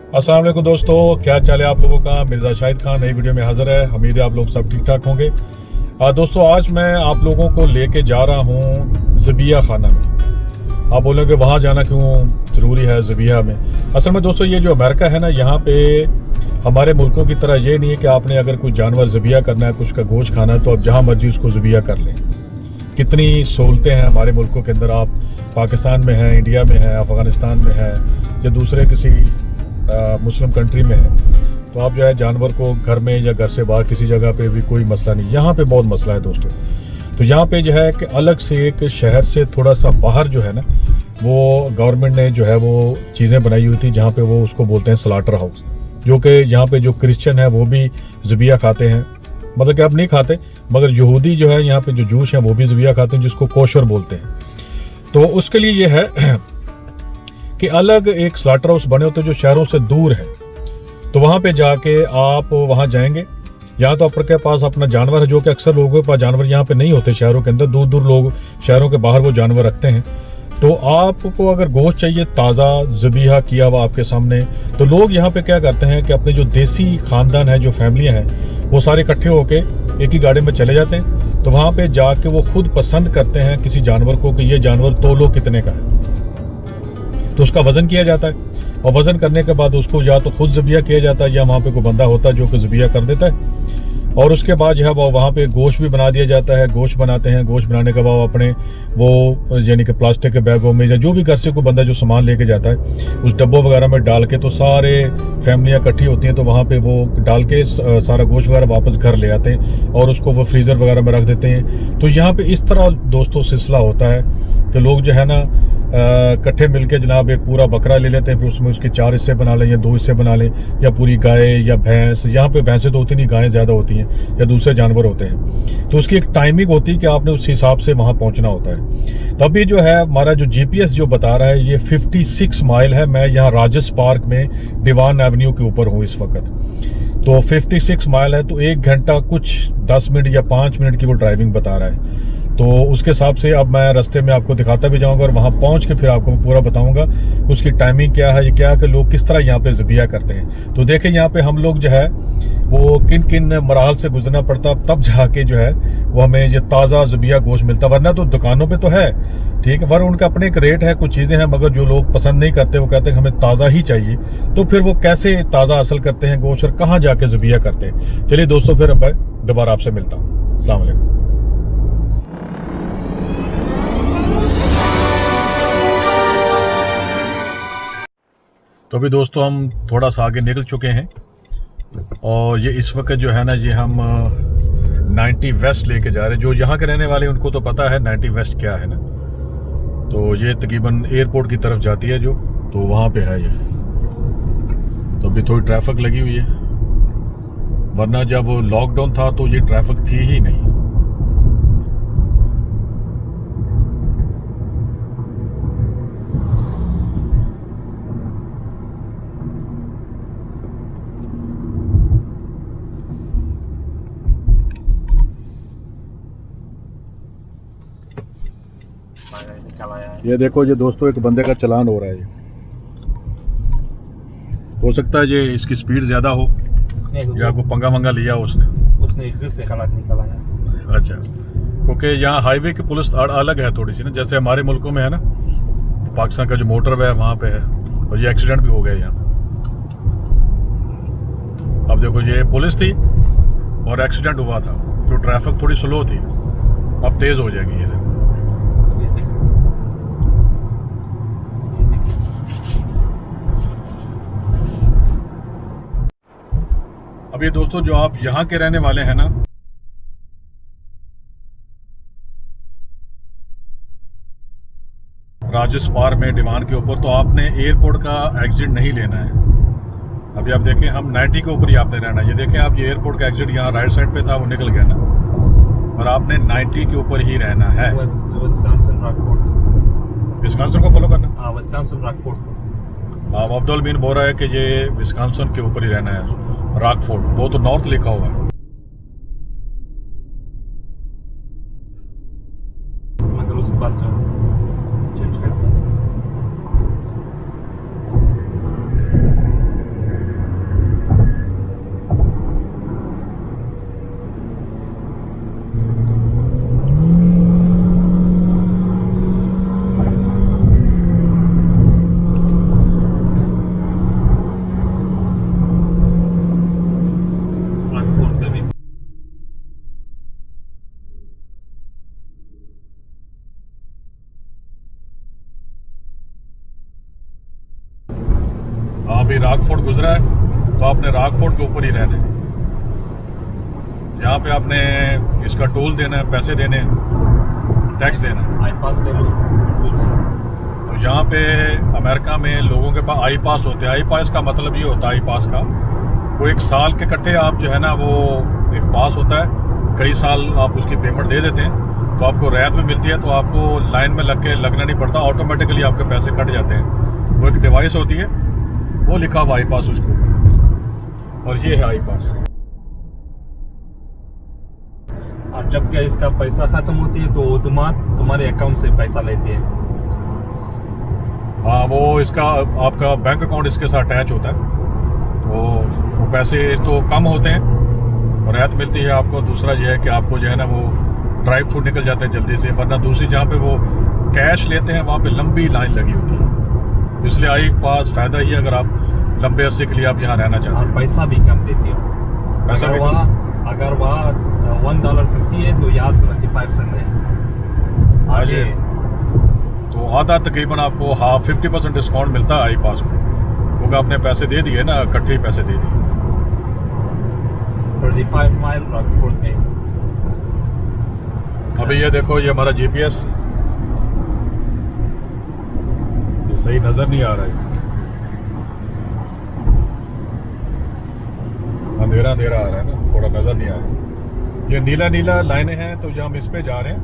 अस्सलाम वालेकुम दोस्तों, क्या चाल है आप लोगों का। मिर्ज़ा शाहिद खान नई वीडियो में हाजिर है। उम्मीद है आप लोग सब ठीक ठाक होंगे। दोस्तों आज मैं आप लोगों को लेके जा रहा हूँ ज़बिया खाना में। आप बोलोगे वहाँ जाना क्यों ज़रूरी है ज़बिया में। असल में दोस्तों ये जो अमेरिका है ना, यहाँ पे हमारे मुल्कों की तरह ये नहीं है कि आपने अगर कोई जानवर ज़बिया करना है, कुछ का गोश्त खाना है तो आप जहाँ मर्जी उसको ज़बिया कर लें। कितनी सहूलतें हैं हमारे मुल्कों के अंदर। आप पाकिस्तान में हैं, इंडिया में हैं, अफ़गानिस्तान में हैं या दूसरे किसी मुस्लिम कंट्री में है, तो आप जो है जानवर को घर में या घर से बाहर किसी जगह पे भी कोई मसला नहीं। यहाँ पे बहुत मसला है दोस्तों। तो यहाँ पे जो है कि अलग से एक शहर से थोड़ा सा बाहर जो है ना, वो गवर्नमेंट ने जो है वो चीज़ें बनाई हुई थी, जहाँ पे वो उसको बोलते हैं स्लाटर हाउस। जो कि यहाँ पे जो क्रिश्चियन है वो भी ज़बिया खाते हैं, मतलब कि आप नहीं खाते, मगर यहूदी जो है यहाँ पे जो जूश हैं वो भी ज़बिया खाते हैं, जिसको कोशर बोलते हैं। तो उसके लिए ये है कि अलग एक स्लाटर हाउस बने होते जो शहरों से दूर है। तो वहाँ पे जाके आप वहाँ जाएंगे, या तो आपके पास अपना जानवर है, जो कि अक्सर लोगों के पास जानवर यहाँ पे नहीं होते शहरों के अंदर, दूर दूर लोग शहरों के बाहर वो जानवर रखते हैं। तो आपको अगर गोश्त चाहिए ताज़ा ज़बिया किया हुआ आपके सामने, तो लोग यहाँ पे क्या करते हैं कि अपने जो देसी खानदान है, जो फैमिलियाँ हैं, वो सारे इकट्ठे होके एक ही गाड़ी में चले जाते हैं। तो वहाँ पे जाके वो खुद पसंद करते हैं किसी जानवर को कि ये जानवर तोलो कितने का है, तो उसका वजन किया जाता है। और वजन करने के बाद उसको या तो खुद ज़बिया किया जाता है या वहाँ पे कोई बंदा होता है जो कि ज़बिया कर देता है। और उसके बाद जो है वो वहाँ पे गोश्त भी बना दिया जाता है। गोश्त बनाते हैं, गोश्त बनाने के बाद अपने वो यानी कि प्लास्टिक के बैगों में या जो भी घर से कोई बंदा जो सामान लेके जाता है उस डब्बों वगैरह में डाल के, तो सारे फैमिलियाँ इकट्ठी होती हैं, तो वहाँ पे वो डाल के सारा गोश्त वगैरह वापस घर ले आते हैं और उसको वो फ्रीज़र वगैरह में रख देते हैं। तो यहाँ पे इस तरह दोस्तों सिलसिला होता है कि लोग जो है ना इकट्ठे मिलके जनाब एक पूरा बकरा ले लेते हैं, फिर उसमें उसके 4 हिस्से बना लें या 2 हिस्से बना लें, या पूरी गाय या भैंस। यहाँ पे भैंसें तो होती नहीं, गायें ज़्यादा होती हैं या दूसरे जानवर होते हैं। तो उसकी एक टाइमिंग होती है कि आपने उस हिसाब से वहाँ पहुँचना होता है। तभी जो है हमारा जो GPS जो बता रहा है ये 56 माइल है। मैं यहाँ राजस पार्क में डिवान एवेन्यू के ऊपर हूँ इस वक्त। तो 56 माइल है, तो 1 घंटा कुछ 10 मिनट या 5 मिनट की वो ड्राइविंग बता रहा है। तो उसके हिसाब से अब मैं रास्ते में आपको दिखाता भी जाऊंगा और वहां पहुंच के फिर आपको पूरा बताऊंगा उसकी टाइमिंग क्या है, ये क्या है कि लोग किस तरह यहाँ पे ज़बिया करते हैं। तो देखें यहाँ पे हम लोग जो है वो किन किन मराहल से गुजरना पड़ता, तब जाके जो है वो हमें ये ताज़ा ज़बिया गोश्त मिलता। वरना तो दुकानों पे तो है, ठीक है, वरना उनका अपने एक रेट है, कुछ चीज़ें हैं, मगर जो लोग पसंद नहीं करते वो कहते हैं हमें ताज़ा ही चाहिए। तो फिर वो कैसे ताज़ा हासिल करते हैं गोश्त और कहाँ जाके ज़बिया करते हैं। चलिए दोस्तों, फिर अब दोबारा आपसे मिलता हूँ। अस्सलाम वालेकुम। तो अभी दोस्तों हम थोड़ा सा आगे निकल चुके हैं और ये इस वक्त जो है ना, ये हम 90 वेस्ट लेके जा रहे हैं। जो यहाँ के रहने वाले उनको तो पता है 90 वेस्ट क्या है ना। तो ये तकरीबन एयरपोर्ट की तरफ जाती है जो, तो वहाँ पे है ये। तो अभी थोड़ी ट्रैफिक लगी हुई है, वरना जब लॉकडाउन था तो ये ट्रैफिक थी ही नहीं। ये देखो ये दोस्तों एक बंदे का चालान हो रहा है। ये हो सकता है ये इसकी स्पीड ज्यादा हो या कोई पंगा मंगा लिया उसने एग्जिट से गलत निकाला है। अच्छा, क्योंकि यहाँ हाईवे की पुलिस अलग है थोड़ी सी ना, जैसे हमारे मुल्कों में है ना, पाकिस्तान का जो मोटरवे है वहाँ पे है, और ये एक्सीडेंट भी हो गया यहाँ। अब देखो ये पुलिस थी और एक्सीडेंट हुआ था, तो ट्रैफिक थोड़ी स्लो थी, अब तेज हो जाएगी ये। अब ये दोस्तों जो आप यहाँ के रहने वाले हैं ना, राजस पार्क में डिवान के ऊपर, तो आपने एयरपोर्ट का एग्जिट नहीं लेना है। अभी आप देखें हम 90 के ऊपर ही आपने रहना है। ये देखें आप, ये एयरपोर्ट का एग्जिट यहाँ राइट साइड पे था, वो निकल गया ना, और आपने 90 के ऊपर ही रहना है। विस्कॉन्सिन को फॉलो करना। हाँ, विस्कॉन्सिन रॉकफोर्ड। अब अब्दुल बीन बोल रहा है कि ये विस्कॉन्सिन के ऊपर ही रहना है, रॉकफोर्ड, वो तो नॉर्थ लिखा हुआ है। मगर उसके बाद जो चेंज करता अभी रॉकफोर्ट गुजरा है तो आपने रॉकफोर्ट के ऊपर ही रहना है। यहाँ पे आपने इसका टोल देना है, पैसे देने हैं, टैक्स देना है। आई पास ले लो। तो यहाँ पे अमेरिका में लोगों के पास आई पास होते हैं। आई पास का मतलब ये होता है, आई पास का वो 1 साल के इकट्ठे आप जो है ना वो एक पास होता है, कई साल आप उसकी पेमेंट दे देते हैं तो आपको रियायत भी मिलती है। तो आपको लाइन में लगना नहीं पड़ता, ऑटोमेटिकली आपके पैसे कट जाते हैं। वो एक डिवाइस होती है, वो लिखा हुआ आई पास उसके ऊपर, और ये है आई पास। और जब क्या इसका पैसा खत्म होती है तो तुम्हारे अकाउंट से पैसा लेती है। हाँ, वो इसका आपका बैंक अकाउंट इसके साथ अटैच होता है, तो वो पैसे तो कम होते हैं और रियायत मिलती है आपको। दूसरा ये है कि आपको जो है ना वो ड्राइव थ्रू निकल जाते हैं जल्दी से, वरना दूसरी जहाँ पे वो कैश लेते हैं वहाँ पे लंबी लाइन लगी होती है। इसलिए आई पास फ़ायदा ही है अगर आप लंबे अरसे के लिए आप यहाँ रहना चाहते और पैसा भी कम देती है। पैसा भी अगर वहाँ $1.50 है तो यहाँ 75 सेंट है। आगे तो आधा तकरीबन आपको 50% डिस्काउंट मिलता है आई पास में, क्योंकि आपने पैसे दे दिए ना, इकट्ठे ही पैसे दे दिए। 35 माइल रॉकफोर्ट में। अभी ये देखो, ये हमारा GPS, ये सही नजर नहीं आ रहा है, अंधेरा अंधेरा आ रहा है ना, थोड़ा नजर नहीं आ रहा है। ये नीला नीला लाइनें हैं तो जो हम इस पे जा रहे हैं,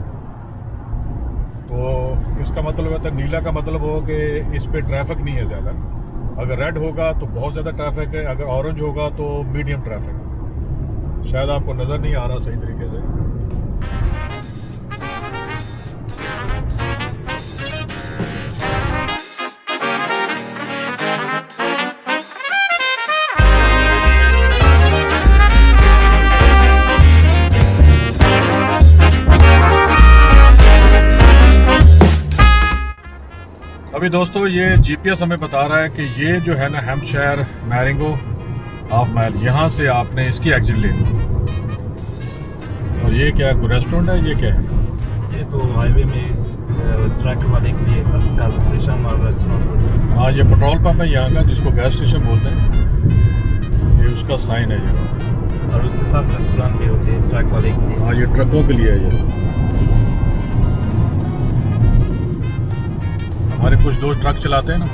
तो इसका मतलब होता है, नीला का मतलब हो कि इस पे ट्रैफिक नहीं है ज़्यादा। अगर रेड होगा तो बहुत ज़्यादा ट्रैफिक है, अगर ऑरेंज होगा तो मीडियम ट्रैफिक है। शायद आपको नज़र नहीं आ रहा सही तरीके से। अभी दोस्तों ये GPS हमें बता रहा है कि ये जो है ना हैम्पशायर मैरिंगो हाफ माइल, यहाँ से आपने इसकी एग्जिट लेनी। और ये क्या है, कोई रेस्टोरेंट है, ये क्या है? ये तो हाईवे में ट्रक वाले के लिए गैस स्टेशन और रेस्टोरेंट। हाँ, ये पेट्रोल पंप है यहाँ का, जिसको गैस स्टेशन बोलते हैं। ये उसका साइन है ये, और उसके साथ रेस्टोरेंट भी होते हैं ट्रक वाले के लिए। हाँ, ये ट्रकों के लिए है ये। हमारे कुछ दोस्त ट्रक चलाते हैं ना,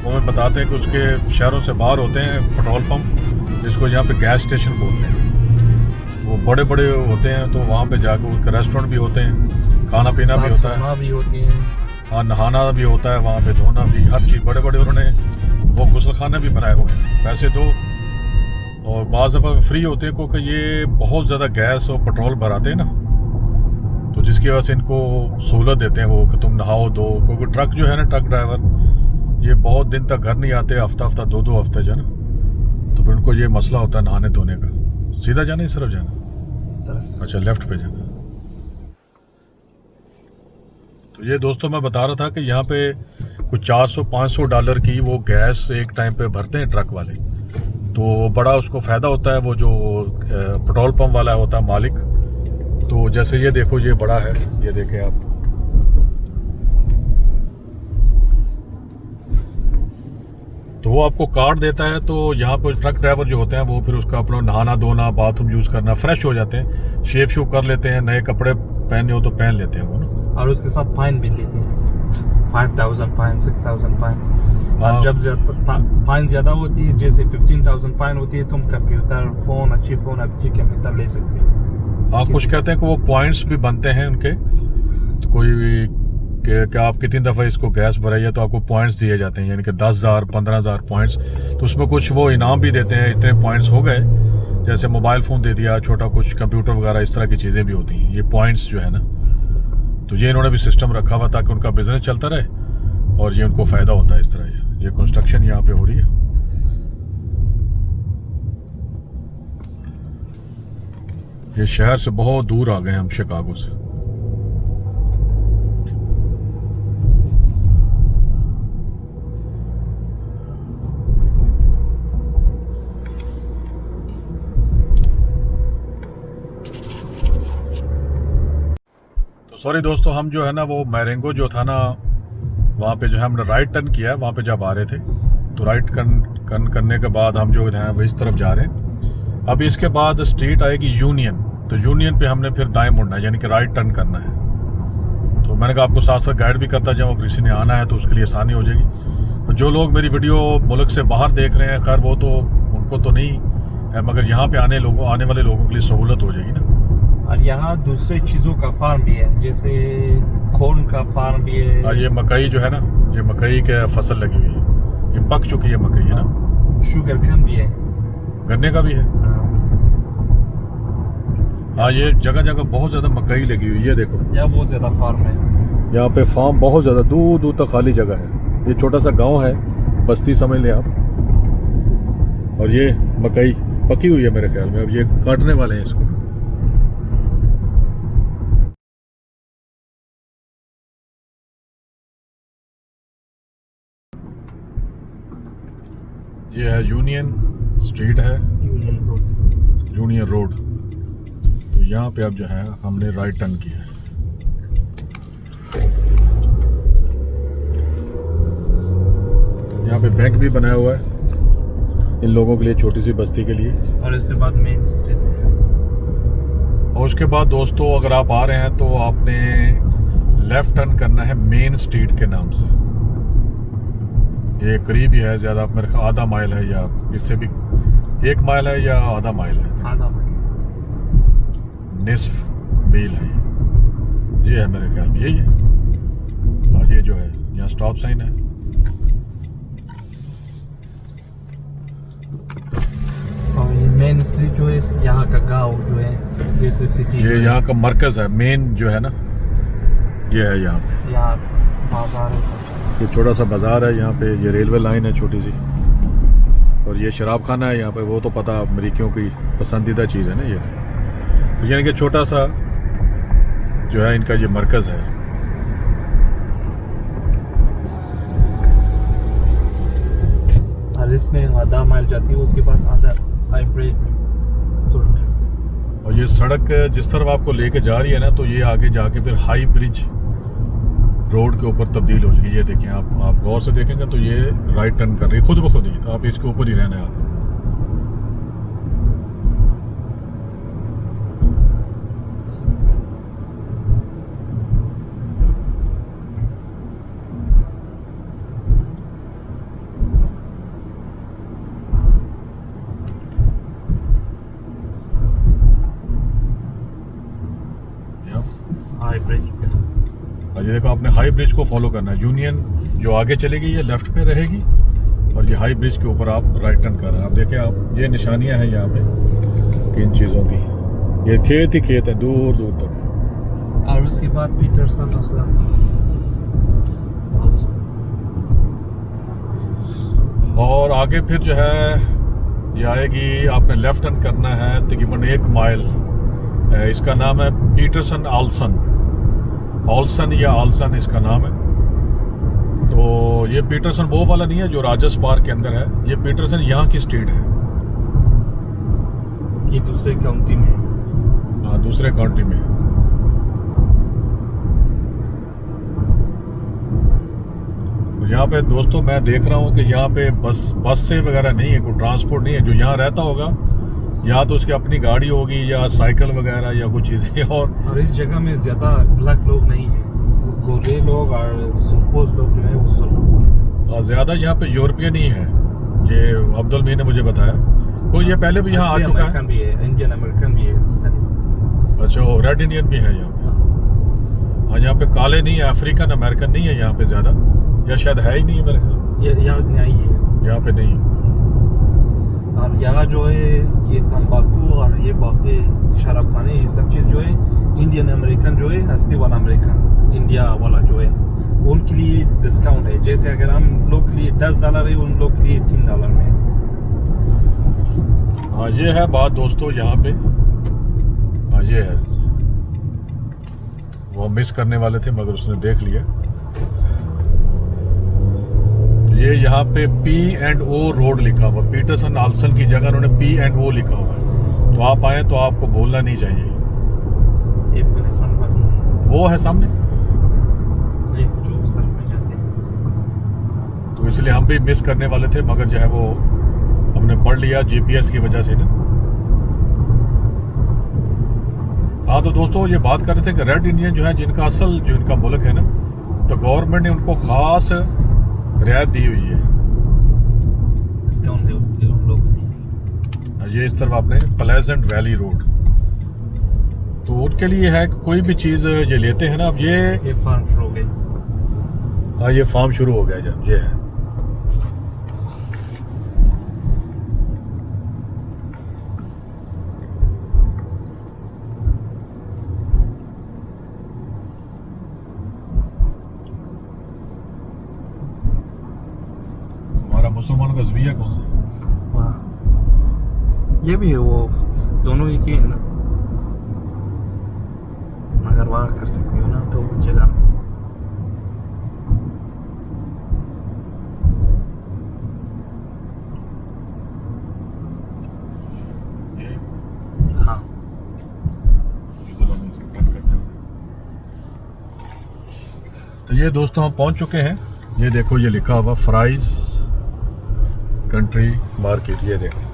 वो हमें बताते हैं कि उसके शहरों से बाहर होते हैं पेट्रोल पंप, जिसको यहाँ पे गैस स्टेशन बोलते हैं। वो बड़े बड़े होते हैं, तो वहाँ पे जाकर उसके रेस्टोरेंट भी होते हैं, खाना पीना भी होता है, भी होती है, हाँ, नहाना भी होता है वहाँ पे, धोना भी, हर चीज़। बड़े बड़े उन्होंने वो गुस्लखाने भी बनाए हुए हैं, पैसे दो। और बाज़ दफ़ा फ्री होते हैं, क्योंकि ये बहुत ज़्यादा गैस और पेट्रोल भराते हैं ना, तो जिसकी वजह से इनको सहूलत देते हैं वो कि तुम नहाओ दो। क्योंकि ट्रक जो है ना, ट्रक ड्राइवर ये बहुत दिन तक घर नहीं आते, हफ्ता दो हफ्ते जो है ना, तो फिर उनको ये मसला होता है नहाने धोने का। सीधा जाना, इस तरफ जाना? इस तरफ। अच्छा, लेफ्ट पे जाना। तो ये दोस्तों मैं बता रहा था कि यहाँ पे कुछ $400-500 की वो गैस एक टाइम पे भरते हैं ट्रक वाले, तो बड़ा उसको फ़ायदा होता है। वो जो पेट्रोल पंप वाला होता है मालिक, तो जैसे ये देखो, ये बड़ा है, ये देखें आप, तो वो आपको कार्ड देता है। तो यहाँ पर ट्रक ड्राइवर जो होते हैं वो फिर उसका अपना नहाना धोना, बाथरूम यूज़ करना, फ्रेश हो जाते हैं, शेव शू कर लेते हैं, नए कपड़े पहने हो तो पहन लेते हैं वो ना। और उसके साथ फाइन भी लेते हैं, 5,000 फाइन, 6,000 फाइन। और जब फाइन ज़्यादा होती है, जैसे 15,000 फाइन होती है, तुम कंप्यूटर, फ़ोन, अच्छी फ़ोन, अच्छी कंप्यूटर ले सकते हो। हाँ, कुछ कहते हैं कि वो पॉइंट्स भी बनते हैं उनके, तो कोई भी कि आप कितनी दफ़ा इसको गैस भराइए तो आपको पॉइंट्स दिए जाते हैं, यानी कि 10,000 15,000 पॉइंट्स। तो उसमें कुछ वो इनाम भी देते हैं, इतने पॉइंट्स हो गए, जैसे मोबाइल फ़ोन दे दिया, छोटा कुछ कंप्यूटर वगैरह, इस तरह की चीज़ें भी होती हैं, ये पॉइंट्स जो है ना। तो ये इन्होंने भी सिस्टम रखा हुआ ताकि उनका बिजनेस चलता रहे और ये उनको फ़ायदा होता है इस तरह। ये कंस्ट्रक्शन यहाँ पे हो रही है। ये शहर से बहुत दूर आ गए हम, शिकागो से। तो सॉरी दोस्तों, हम जो है ना वो मैरेंगो जो था ना, वहाँ पे जो है हमने राइट टर्न किया है, वहाँ पे जब आ रहे थे तो राइट करने के बाद हम जो हैं वो इस तरफ जा रहे हैं। अब इसके बाद स्ट्रीट आएगी यूनियन, तो यूनियन पे हमने फिर दाएं मुड़ना है, यानी कि राइट टर्न करना है। तो मैंने कहा आपको साथ साथ गाइड भी करता जाऊँ, किसी ने आना है तो उसके लिए आसानी हो जाएगी। तो जो लोग मेरी वीडियो मुल्क से बाहर देख रहे हैं, खैर वो तो उनको तो नहीं है, मगर यहाँ पे आने वाले लोगों के लिए सहूलत हो जाएगी ना। और यहाँ दूसरे चीज़ों का फार्म भी है, जैसे कॉर्न का फार्म भी है। ये मकई जो है ना, ये मकई के फसल लगी हुई है, ये पक चुकी है मकई, है ना। शुगर कैन भी है, गन्ने का भी है। हाँ, ये जगह जगह बहुत ज्यादा मकई लगी हुई है, देखो यहाँ बहुत ज्यादा फार्म है। यहाँ पे फार्म बहुत ज्यादा, दूर दूर तक खाली जगह है। ये छोटा सा गांव है, बस्ती समझ लें आप। और ये मकई पकी हुई है मेरे ख्याल में, अब ये काटने वाले हैं इसको। ये है यूनियन स्ट्रीट है, यूनियन रोड। तो यहाँ पे अब जो है हमने राइट टर्न किया है। यहाँ पे बैंक भी बनाया हुआ है इन लोगों के लिए, छोटी सी बस्ती के लिए। और इसके बाद मेन स्ट्रीट है। और उसके बाद दोस्तों अगर आप आ रहे हैं तो आपने लेफ्ट टर्न करना है मेन स्ट्रीट के नाम से। ये करीब ही है, ज्यादा मेरे ख्याल आधा माइल है, या इससे भी 1 माइल है या आधा माइल है, आधा माइल, निस्फ मील है। ये है मेरे ख्याल में, यही है। और ये जो है यहाँ स्टॉप साइन है। और ये मेन स्ट्रीट जो है यहाँ का गांव जो है, जैसे सिटी, ये यहाँ का मरकज है, मेन जो है ना, ये है यहाँ पे। यहाँ बाजार है सब। ये छोटा सा बाजार है यहाँ पे, ये रेलवे लाइन है छोटी सी, और ये शराब खाना है यहाँ पे। वो तो पता अमरीकियों की पसंदीदा चीज़ है ना ये। तो यानी कि छोटा सा जो है इनका ये मरकज है। और इसमें आधा माइल जाती है, उसके बाद आधा हाई ब्रेक तुरंत। और ये सड़क जिस तरफ आपको लेके जा रही है ना, तो ये आगे जाके फिर हाई ब्रिज रोड के ऊपर तब्दील हो जाएगी। ये देखें आप गौर से देखेंगे तो ये राइट टर्न कर रही है खुद ब खुद ही, तो आप इसके ऊपर ही रहना है आप। हाई ब्रिज पे। और ये देखो आपने हाई ब्रिज को फॉलो करना है। यूनियन जो आगे चलेगी ये लेफ्ट पे रहेगी, और ये हाई ब्रिज के ऊपर आप राइट टर्न कर रहे हैं। आप देखें, आप ये निशानियां हैं यहाँ पे किन चीज़ों की। ये खेत ही खेत है दूर दूर तक। और उसके बाद पीटरसन और आगे फिर जो है ये आएगी, आपने लेफ्ट टर्न करना है तकरीबन 1 माइल। इसका नाम है पीटरसन ऑल्सन या आल्सन इसका नाम है। तो ये पीटरसन वो वाला नहीं है जो राजस पार्क के अंदर है, ये पीटरसन यहाँ की स्ट्रीट है कि दूसरे काउंटी में। हाँ, दूसरे काउंटी में। यहाँ पे दोस्तों मैं देख रहा हूँ कि यहाँ पे बस से वगैरह नहीं है, कोई ट्रांसपोर्ट नहीं है। जो यहाँ रहता होगा या तो उसकी अपनी गाड़ी होगी या साइकिल वगैरह या कुछ चीज़ें। और इस जगह में ज्यादा ब्लैक लोग नहीं है, गोरे लोग और सुरपोज लोग जो है वो ज्यादा यहाँ पे यूरोपियन ही है। ये अब्दुल मीर ने मुझे बताया, कोई ये पहले भी यहाँ आ चुका है। भी है, इंडियन अमेरिकन भी है। अच्छा, रेड इंडियन भी है यहाँ पे। हाँ, यहाँ पे काले नहीं है, अफ्रीकन अमेरिकन नहीं है यहाँ पे ज्यादा, या शायद है ही नहीं है मेरे ख्याल। ये यहाँ नहीं है, यहाँ पे नहीं है। और यहाँ जो है ये तंबाकू और ये बाकी शराब खाने, ये सब चीज़ जो है इंडियन अमेरिकन जो है, असली वाला अमेरिकन इंडिया वाला जो है, उनके लिए डिस्काउंट है। जैसे अगर हम लोग के लिए $10 है, उन लोग के लिए $3 में। हाँ, ये है बात दोस्तों यहाँ पे। हाँ, ये है, वो मिस करने वाले थे मगर उसने देख लिया। ये यहाँ पे P&O रोड लिखा हुआ, पीटरसन आल्सन की जगह उन्होंने P&O लिखा हुआ है। तो आप आए तो आपको बोलना नहीं चाहिए। वो है सामने, जो उस तरफ में जाते हैं। तो इसलिए हम भी मिस करने वाले थे, मगर जो है वो हमने पढ़ लिया GPS की वजह से ना। हाँ तो दोस्तों ये बात कर रहे थे कि रेड इंडियन जो है, जिनका असल जो इनका मुल्क है ना, तो गवर्नमेंट ने उनको खास रियायत दी हुई है। ये इस तरफ आपने प्लेजेंट वैली रोड, तो उनके लिए है कि कोई भी चीज़ ये लेते हैं ना, अब ये फार्म शुरू हो गई। हाँ ये फार्म शुरू हो गया जब ये है। हमारा मुसलमानों का ज़बिया कौन सा है? ये भी है, वो दोनों एक ही है ना, अगर वार कर सकते हो ना तो उस जगह हाँ। तो ये दोस्तों हम पहुंच चुके हैं। ये देखो ये लिखा हुआ फ्राइज कंट्री मार्केट, ये देखो।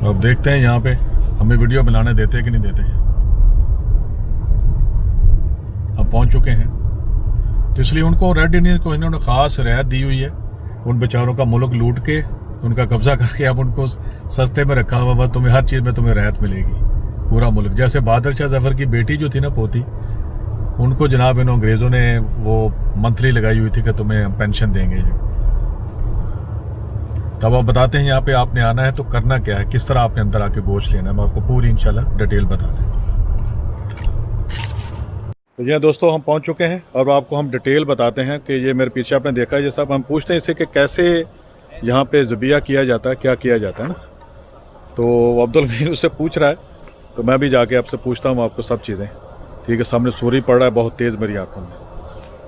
अब देखते हैं यहाँ पे हमें वीडियो बनाने देते हैं कि नहीं देते। अब पहुंच चुके हैं, तो इसलिए उनको रेड इंडियन को इन्होंने खास रियायत दी हुई है। उन बेचारों का मुल्क लूट के, उनका कब्जा करके अब उनको सस्ते में रखा हुआ, तुम्हें हर चीज़ में तुम्हें रियायत मिलेगी, पूरा मुल्क। जैसे बहादुर शाह जफर की बेटी जो थी ना, पोती, उनको जनाब इन अंग्रेज़ों ने वो मंथली लगाई हुई थी कि तुम्हें हम पेंशन देंगे। तब आप बताते हैं यहाँ पे आपने आना है तो करना क्या है, किस तरह आपने अंदर आके गोश्त लेना है, मैं आपको पूरी इंशाल्लाह डिटेल बताते हैं। तो ये दोस्तों हम पहुँच चुके हैं और आपको हम डिटेल बताते हैं कि ये मेरे पीछे आपने देखा है, ये सब हम पूछते हैं इसे कि कैसे यहाँ पे ज़बिया किया जाता है, क्या किया जाता है ना। तो अब्दुल मीर उससे पूछ रहा है, तो मैं भी जाके आपसे पूछता हूँ आपको सब चीज़ें। ठीक है, सामने सूर्य पड़ रहा है बहुत तेज़ मेरी आंखों में।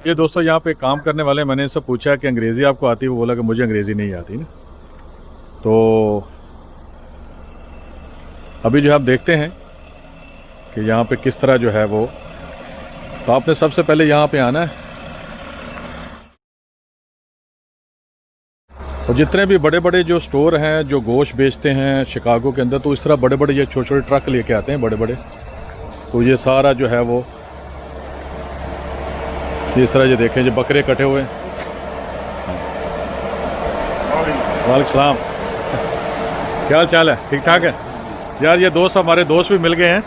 ये दोस्तों यहाँ पे काम करने वाले, मैंने इनसे पूछा कि अंग्रेज़ी आपको आती है, वो बोला कि मुझे अंग्रेज़ी नहीं आती ना। तो अभी जो आप देखते हैं कि यहाँ पे किस तरह जो है वो, तो आपने सबसे पहले यहाँ पे आना है और जितने भी बड़े बड़े जो स्टोर हैं जो गोश्त बेचते हैं शिकागो के अंदर, तो इस तरह बड़े बड़े ये छोटे छोटे ट्रक लेके आते हैं बड़े बड़े। तो ये सारा जो है वो इस तरह ये देखें, जो बकरे कटे हुए हैं। वालेकुम सलाम, क्या हाल चाल है? ठीक ठाक है यार। ये दोस्त हमारे दोस्त भी मिल गए हैं,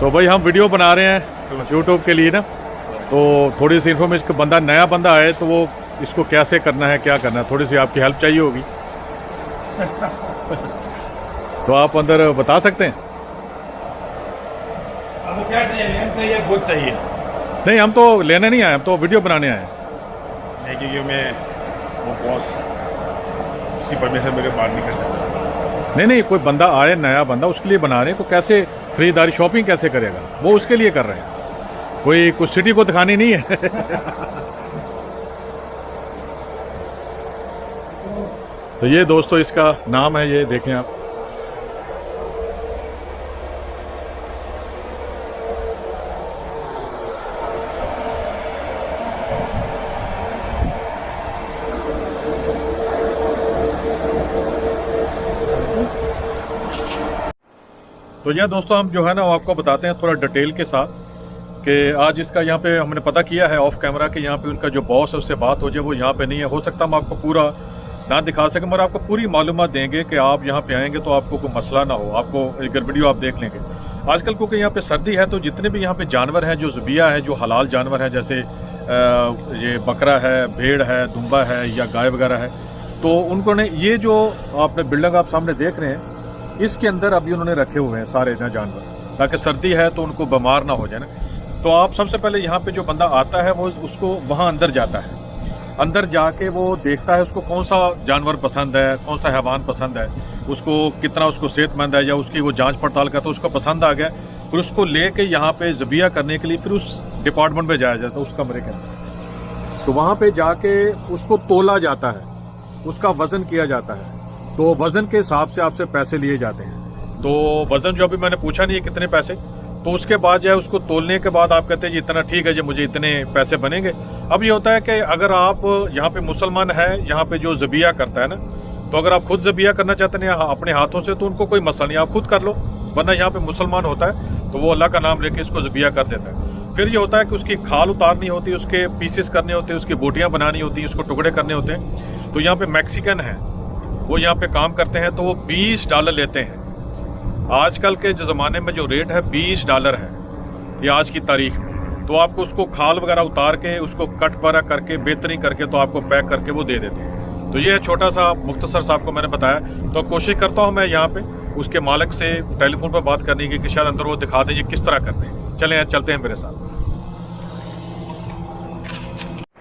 तो भाई हम वीडियो बना रहे हैं यूट्यूब के लिए ना, तो थोड़ी सी इन्फॉर्मेशन, बंदा नया बंदा आए तो वो इसको कैसे करना है, क्या करना है, थोड़ी सी आपकी हेल्प चाहिए होगी। तो आप अंदर बता सकते हैं? आपको क्या चाहिए? बहुत चाहिए। नहीं, हम तो लेने नहीं आए, हम तो वीडियो बनाने आए हैं। नहीं, क्योंकि मैं वो बॉस उसकी परमिशन मेरे बात नहीं कर सकता। नहीं, कोई बंदा आए, नया बंदा, उसके लिए बना रहे हैं, तो कैसे खरीदारी शॉपिंग कैसे करेगा, वो उसके लिए कर रहे हैं, कोई कुछ सिटी को दिखानी नहीं है। तो ये दोस्तों इसका नाम है, ये देखें आप। तो यह दोस्तों हम जो है ना वो आपको बताते हैं थोड़ा डिटेल के साथ कि आज इसका यहाँ पे हमने पता किया है ऑफ कैमरा कि यहाँ पे उनका जो बॉस है उससे बात हो जाए, वो यहाँ पे नहीं है। हो सकता हम आपको पूरा ना दिखा सकें, मगर आपको पूरी मालूमात देंगे कि आप यहाँ पे आएंगे तो आपको कोई मसला ना हो। आपको एक वीडियो आप देख लेंगे। आजकल क्योंकि यहाँ पे सर्दी है, तो जितने भी यहाँ पे जानवर हैं जो ज़बिया है, जो हलाल जानवर है, जैसे ये बकरा है, भेड़ है, दुम्बा है या गाय वगैरह है, तो उनको ने ये जो आपने बिल्डिंग आप सामने देख रहे हैं, इसके अंदर अभी उन्होंने रखे हुए हैं सारे जानवर, ताकि सर्दी है तो उनको बीमार ना हो जाए ना। तो आप सबसे पहले यहाँ पे जो बंदा आता है वो उसको वहाँ अंदर जाता है, अंदर जाके वो देखता है उसको कौन सा जानवर पसंद है, कौन सा हैवान पसंद है, उसको कितना उसको सेहतमंद है, या उसकी वो जांच पड़ताल करता है, उसको पसंद आ गया, फिर उसको लेके यहाँ पे ज़बिया करने के लिए फिर उस डिपार्टमेंट में जाया जाता है, उस कमरे के अंदर। तो वहाँ पे जाके उसको तोला जाता है, उसका वजन किया जाता है, तो वजन के हिसाब से आपसे पैसे लिए जाते हैं। तो वजन जो अभी मैंने पूछा नहीं है कितने पैसे, तो उसके बाद जो है उसको तोलने के बाद आप कहते हैं जी इतना ठीक है जी, मुझे इतने पैसे बनेंगे। अब ये होता है कि अगर आप यहाँ पे मुसलमान है, यहाँ पे जो ज़बिया करता है ना, तो अगर आप खुद ज़बिया करना चाहते हैं अपने हाथों से तो उनको कोई मसला नहीं, आप खुद कर लो। वरना यहाँ पे मुसलमान होता है तो वो अल्लाह का नाम लेके इसको ज़बिया कर देता है। फिर ये होता है कि उसकी खाल उतारनी होती है, उसके पीसेस करने होते हैं, उसकी बोटियाँ बनानी होती हैं, उसको टुकड़े करने होते हैं। तो यहाँ पे मैक्सिकन है, वो यहाँ पे काम करते हैं, तो वो $20 लेते हैं। आजकल के जो ज़माने में जो रेट है $20 है ये आज की तारीख में। तो आपको उसको खाल वगैरह उतार के उसको कट वगैरह करके बेहतरीन करके तो आपको पैक करके वो दे देते हैं। तो ये छोटा सा मुख्तसर सा आपको मैंने बताया। तो कोशिश करता हूँ मैं यहाँ पे उसके मालिक से टेलीफोन पर बात करने की कि शायद अंदर वो दिखा दें किस तरह करते हैं। चलें चलते हैं मेरे साथ।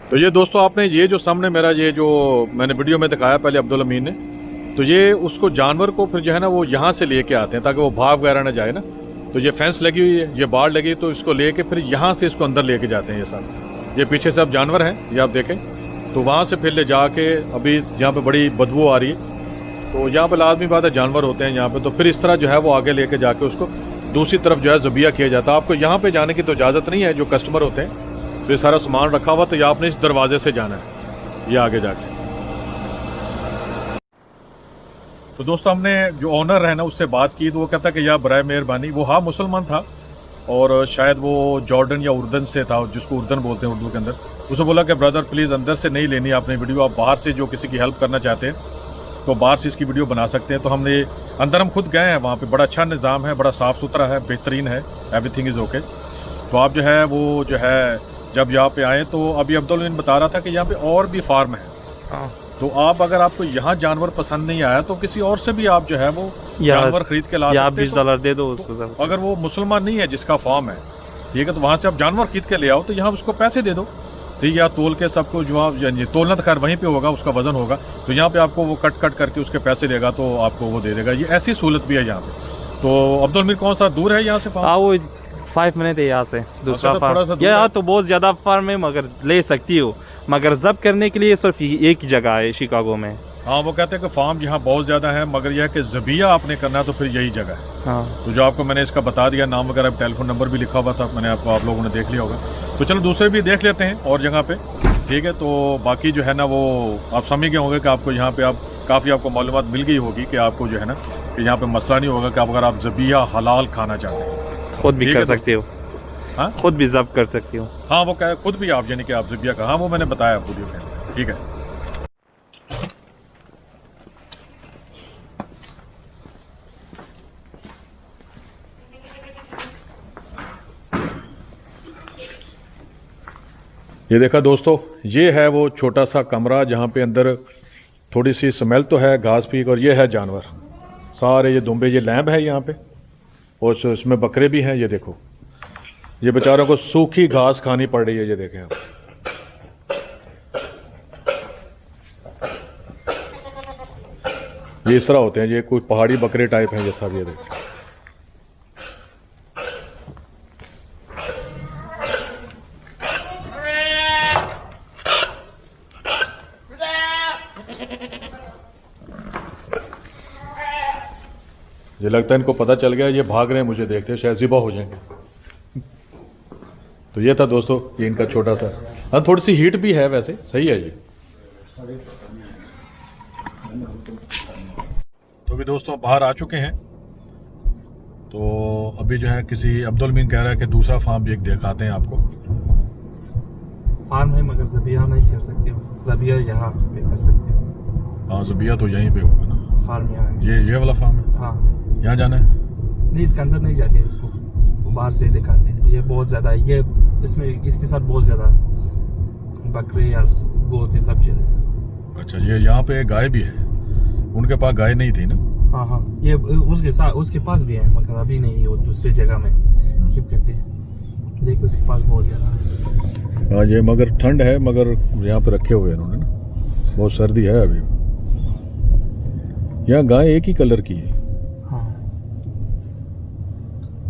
तो ये दोस्तों आपने ये जो सामने मेरा ये जो मैंने वीडियो में दिखाया पहले अब्दुल अमीन ने, तो ये उसको जानवर को फिर जो है ना वो यहाँ से लेके आते हैं ताकि वो भाग वगैरह ना जाए ना। तो ये फेंस लगी हुई है, ये बाड़ लगी, तो इसको लेके फिर यहाँ से इसको अंदर लेके जाते हैं। ये सब ये पीछे सब जानवर हैं, ये आप देखें। तो वहाँ से फिर ले जाके अभी यहाँ पे बड़ी बदबू आ रही है, तो यहाँ पे लाजमी बात है जानवर होते हैं यहाँ पे। तो फिर इस तरह जो है वो आगे लेके जाके उसको दूसरी तरफ जो है ज़बिया किया जाता है। आपको यहाँ पे जाने की तो इजाज़त नहीं है, जो कस्टमर होते हैं तो ये सारा सामान रखा हुआ, तो ये आपने इस दरवाजे से जाना है, ये आगे जाके। तो दोस्तों हमने जो ओनर है ना उससे बात की, तो वो कहता कि यार बराए मेहरबानी, वो हाँ मुसलमान था और शायद वो जॉर्डन या उर्दन से था, जिसको उर्दन बोलते हैं उर्दू के अंदर। उसने बोला कि ब्रदर प्लीज़ अंदर से नहीं लेनी आपने वीडियो, आप बाहर से जो किसी की हेल्प करना चाहते हैं तो बाहर से इसकी वीडियो बना सकते हैं। तो हमने अंदर हम खुद गए हैं, वहाँ पे बड़ा अच्छा निज़ाम है, बड़ा साफ़ सुथरा है, बेहतरीन है, एवरीथिंग इज़ ओके। तो आप जो है वो जो है जब यहाँ पे आए, तो अभी अब्दुल अमीन बता रहा था कि यहाँ पे और भी फार्म है। हाँ, तो आप अगर आपको यहाँ जानवर पसंद नहीं आया तो किसी और से भी आप जो है वो जानवर खरीद के ला सकते हैं। $20 दे दो उसको। तो अगर वो मुसलमान नहीं है जिसका फार्म है, ठीक है, तो वहाँ से आप जानवर खरीद के ले आओ, तो यहाँ उसको पैसे दे दो, ठीक है, तोल के सबको जो आप तोलना तो खैर वहीं पे होगा, उसका वजन होगा, तो यहाँ पे आपको वो कट करके उसके पैसे देगा तो आपको वो दे देगा। ये ऐसी सहूलत भी है यहाँ पे। तो अब्दुल अमीर कौन सा दूर है यहाँ से फार्म? वो 5 मिनट है यहाँ से दूसरा फार्म। यहाँ तो बहुत ज़्यादा फार्म है, मगर ले सकती हो, मगर जब्त करने के लिए सिर्फ एक ही जगह है शिकागो में। हाँ, वो कहते हैं कि फार्म यहाँ बहुत ज़्यादा है, मगर यह है कि ज़बिया आपने करना है तो फिर यही जगह है। हाँ, तो जो आपको मैंने इसका बता दिया, नाम वगैरह टेलीफोन नंबर भी लिखा हुआ था, मैंने आपको आप लोगों ने देख लिया होगा। तो चलो दूसरे भी देख लेते हैं और जगह पे, ठीक है। तो बाकी जो है ना वो आप समझ गए होंगे कि आपको यहाँ पे आप काफ़ी आपको मालूमात मिल गई होगी कि आपको जो है ना कि यहाँ पे मसला नहीं होगा कि आप अगर आप ज़बिया हलाल खाना चाहते हैं खुद भी कर सकते हो। हाँ, खुद भी जब्त कर सकती हो। हाँ, वो क्या खुद भी आप यानी कि आप ज़बिया का, हाँ वो मैंने बताया वीडियो में, ठीक है। ये देखा दोस्तों, ये है वो छोटा सा कमरा जहाँ पे अंदर थोड़ी सी स्मेल तो है घास फीक, और ये है जानवर सारे, ये दुम्बे, ये लैंब है यहाँ पे, और इसमें बकरे भी हैं। ये देखो, ये बेचारों को सूखी घास खानी पड़ रही है, ये देखें आप। ये इस तरह होते हैं, ये कोई पहाड़ी बकरे टाइप हैं ये सब, ये देखें। ये लगता है इनको पता चल गया, ये भाग रहे हैं मुझे देखते, शायद ज़िबा हो जाएंगे। तो ये था दोस्तों ये इनका छोटा सा, हाँ थोड़ी सी हीट भी है वैसे, सही है ये। तो अभी दोस्तों बाहर आ चुके हैं, तो अभी जो है किसी अब्दुल अमीन कह रहा है कि दूसरा फार्म भी एक दिखाते हैं आपको। फार्म है मगर ज़बिया नहीं कर सकते हो, ज़बिया यहाँ पे कर सकते हो। हाँ, ज़बिया तो यहीं पे होगा ना, फार्म यहाँ है। ये वाला फार्म है। हाँ, यहाँ जाना है नहीं, इसके अंदर नहीं जाते, इसको बाहर से दिखाते हैं। ये बहुत ज़्यादा है, ये इसमें इसके साथ बहुत ज़्यादा बकरे या गोत ये सब चीज़ें। अच्छा, ये यहाँ पे गाय भी है, उनके पास गाय नहीं थी ना? हाँ हाँ, ये उसके साथ उसके पास भी है मगर अभी नहीं, वो दूसरी जगह में कीप करते हैं। देखो इसके पास बहुत ज़्यादा है। हाँ, ये मगर ठंड है, मगर यहाँ पे रखे हुए हैं उन्होंने ना, बहुत सर्दी है अभी। यहाँ गाय एक ही कलर की है, हाँ,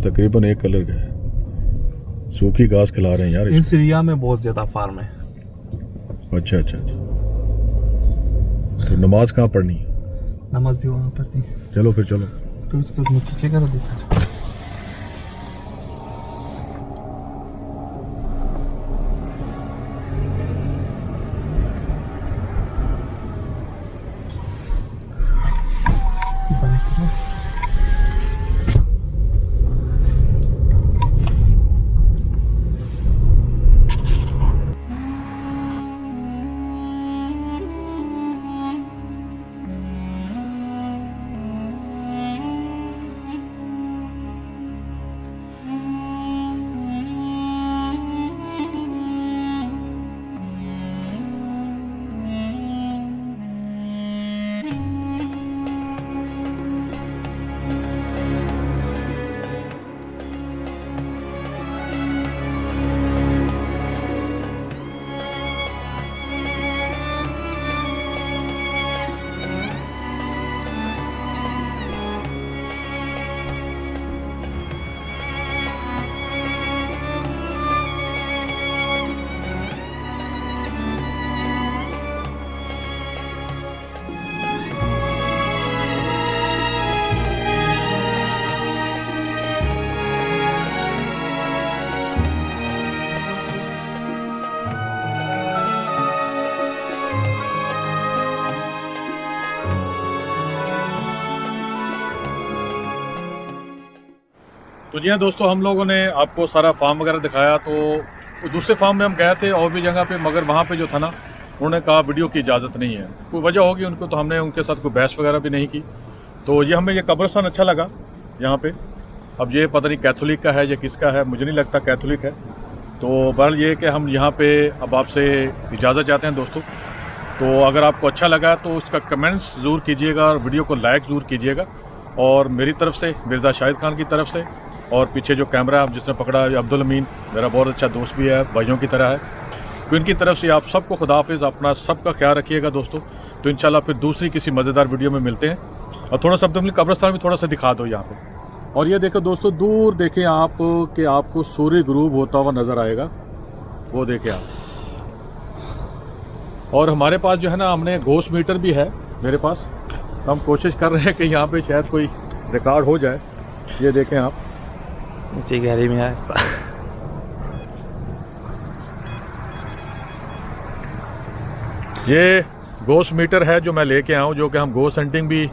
तकरीबन एक कलर का है। सूखी घास खिला रहे हैं यार इन सीरिया में बहुत ज़्यादा फार्म है। अच्छा अच्छा, तो नमाज कहाँ पढ़नी है? नमाज भी वहाँ पढ़ती है। चलो फिर चलो। तो इसको नीचे करो, देखो तो जी हाँ दोस्तों, हम लोगों ने आपको सारा फार्म वगैरह दिखाया। तो दूसरे फार्म में हम गए थे और भी जगह पे, मगर वहाँ पे जो था ना, उन्होंने कहा वीडियो की इजाज़त नहीं है। कोई वजह होगी उनको, तो हमने उनके साथ कोई बहस वगैरह भी नहीं की। तो ये हमें ये कब्रिस्तान अच्छा लगा यहाँ पे। अब ये पता नहीं कैथोलिक का है या किसका है, मुझे नहीं लगता कैथोलिक है। तो बहरहाल ये कि हम यहाँ पे अब आपसे इजाज़त चाहते हैं दोस्तों। तो अगर आपको अच्छा लगा तो उसका कमेंट्स ज़रूर कीजिएगा और वीडियो को लाइक ज़रूर कीजिएगा। और मेरी तरफ से, मिर्ज़ा शाहिद खान की तरफ से, और पीछे जो कैमरा जिसने पकड़ा है अब्दुल अमीन, मेरा बहुत अच्छा दोस्त भी है, भाइयों की तरह है, तो इनकी तरफ से आप सबको खुदा हाफिज़। अपना सबका ख्याल रखिएगा दोस्तों। तो इंशाल्लाह फिर दूसरी किसी मज़ेदार वीडियो में मिलते हैं। और थोड़ा सा अब्दुल अमीन कब्रिस्तान भी थोड़ा सा दिखा दो यहाँ पे। और ये देखो दोस्तों, दूर देखें आप कि आपको सूर्य गुरूब होता हुआ नज़र आएगा, वो देखें आप। और हमारे पास जो है ना, हमने घोस्ट मीटर भी है मेरे पास। हम कोशिश कर रहे हैं कि यहाँ पे शायद कोई रिकॉर्ड हो जाए। ये देखें आप, इसी गाड़ी में है। ये घोस्ट मीटर है जो मैं लेके आया हूँ, जो कि हम घोस्ट हंटिंग भी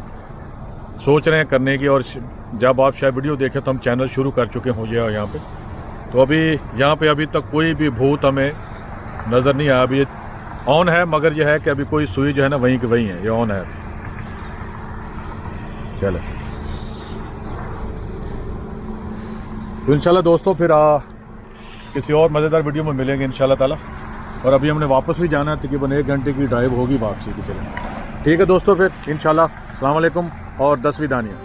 सोच रहे हैं करने की। और जब आप शायद वीडियो देखें तो हम चैनल शुरू कर चुके होंगे यहाँ पे। तो अभी यहाँ पे अभी तक कोई भी भूत हमें नज़र नहीं आया। अभी ये ऑन है, मगर यह है कि अभी कोई सुई जो है ना वहीं की वहीं है, ये ऑन है। चलो तो इंशाल्लाह दोस्तों फिर किसी और मज़ेदार वीडियो में मिलेंगे इंशाल्लाह ताला। और अभी हमने वापस भी जाना है, तकरीबन 1 घंटे की ड्राइव होगी वापसी की। चले ठीक है दोस्तों, फिर इंशाल्लाह अस्सलाम वालेकुम और 10वीं दानिया।